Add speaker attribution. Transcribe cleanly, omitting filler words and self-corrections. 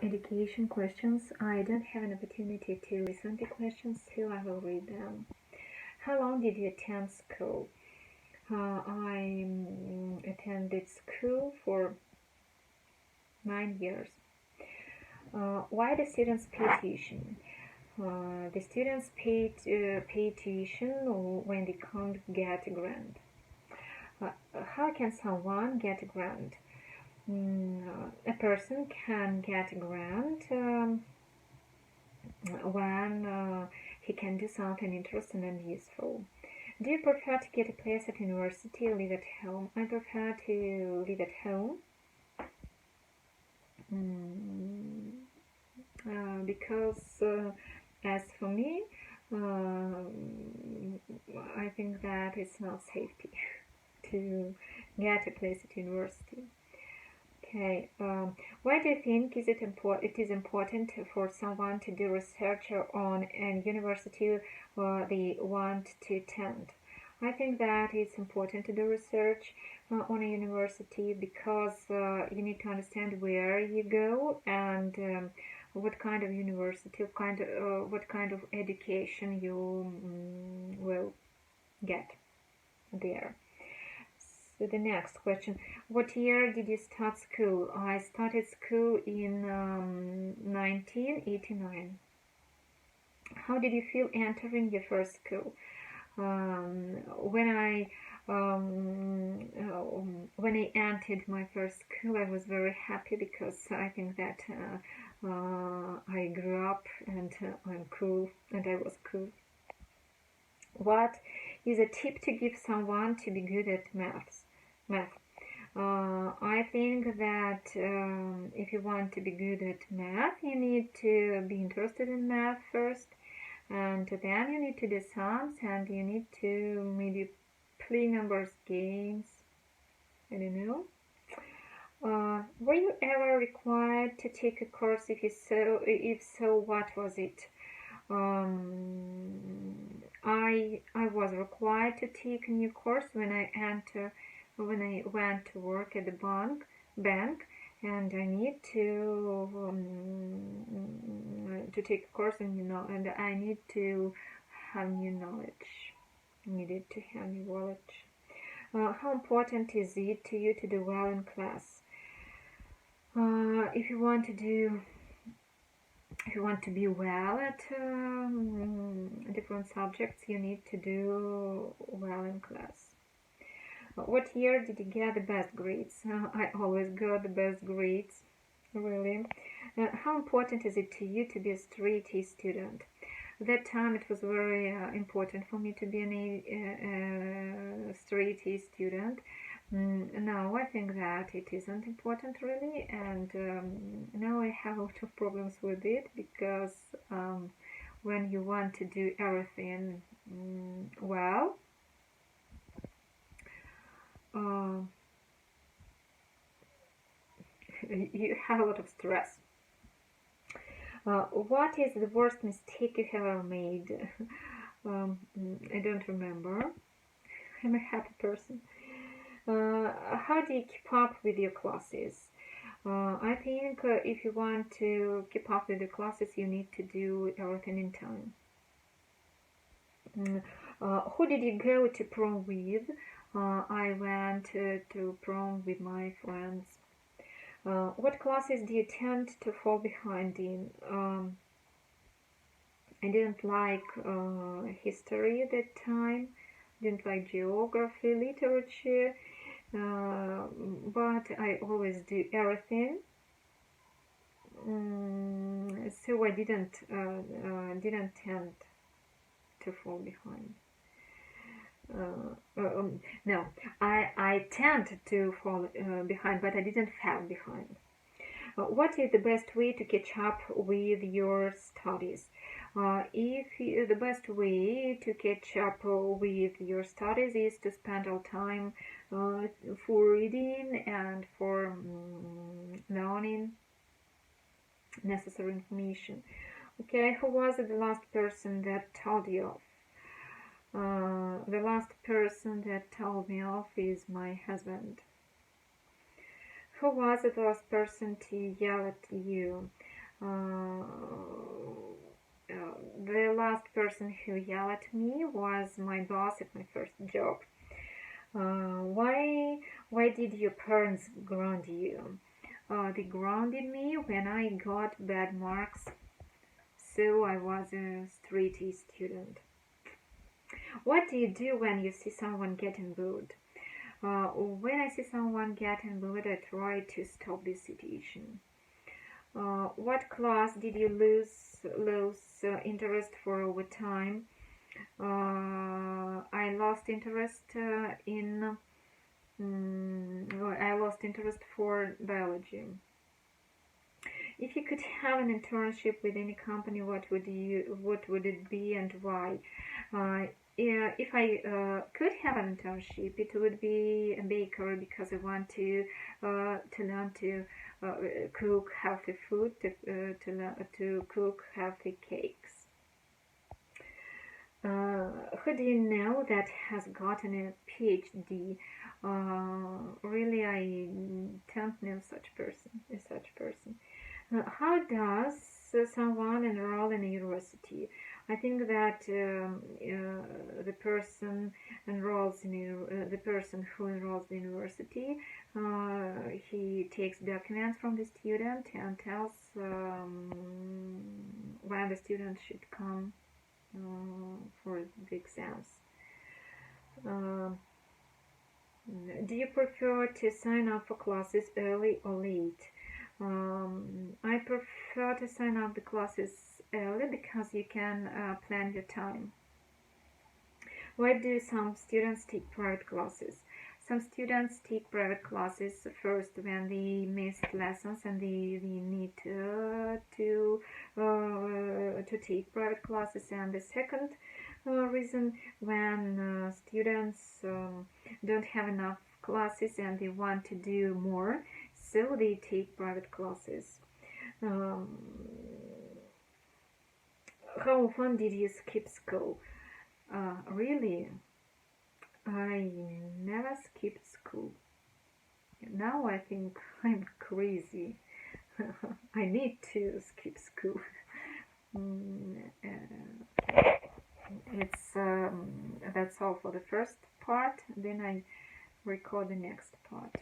Speaker 1: Education questions. I don't have an opportunity to listen to questions, so I will read them. How long did you attend school? I attended school for 9 years. Why the students pay tuition? The students pay tuition when they can't get a grant. How can someone get a grant? A person can get a grant when he can do something interesting and useful. Do you prefer to get a place at university or live at home? I prefer to live at home because as for me, I think that it's not safety to get a place at university. Okay, why do you think it is important for someone to do research on a university they want to attend? I think that it's important to do research on a university because you need to understand where you go and what kind of university, what kind of education you will get there. So the next question, what year did you start school? I started school in 1989. How did you feel entering your first school? When I entered my first school, I was very happy because I think that I grew up and I'm cool and I was cool. What is a tip to give someone to be good at math? I think that if you want to be good at math, you need to be interested in math first, and then you need to do sums, and you need to maybe play numbers games. I don't know. Were you ever required to take a course? If so, what was it? I was required to take a new course when I went to work at the bank, and I need to take a course and I need to have new knowledge. Needed to have new knowledge. How important is it to you to do well in class? If you want to be well at different subjects, you need to do well in class. What year did you get the best grades? I always got the best grades, really. How important is it to you to be a straight A student? At that time it was very important for me to be a straight A student. Now I think that it isn't important really, and now I have a lot of problems with it because when you want to do everything well, you have a lot of stress. What is the worst mistake you have ever made? I don't remember. I'm a happy person. How do you keep up with your classes? I think if you want to keep up with the classes, you need to do everything in time. Who did you go to prom with? I went to prom with my friends. What classes do you tend to fall behind in? I didn't like history at that time, didn't like geography, literature, but I always do everything. So I didn't tend to fall behind. No, I tend to fall behind, but I didn't fall behind. What is the best way to catch up with your studies? The best way to catch up with your studies is to spend all time for reading and for learning necessary information. Okay, who was the last person that told you off? The last person that told me off is my husband. Who was the last person to yell at you? Uh, the last person who yelled at me was my boss at my first job. Why did your parents ground you? They grounded me when I got bad marks, so I was a straight A student. What do you do when you see someone getting bullied? When I see someone getting bullied, I try to stop this situation. What class did you lose interest for over time? I lost interest I lost interest for biology. If you could have an internship with any company, what would it be and why? Yeah, if I could have an internship, it would be a baker because I want to learn to cook healthy food, to cook healthy cakes. Who do you know that has gotten a PhD? Really, I don't know such person. How does someone enroll in a university? I think that the person the person who enrolls in university, he takes documents from the student and tells when the student should come for the exams. Do you prefer to sign up for classes early or late? I prefer to sign up the classes early because you can plan your time. Why do some students take private classes? Some students take private classes first when they missed lessons and they need to take private classes, and the second reason when students don't have enough classes and they want to do more, so they take private classes. How often did you skip school? Really, I never skipped school. Now I think I'm crazy. I need to skip school. It's that's all for the first part. Then I record the next part.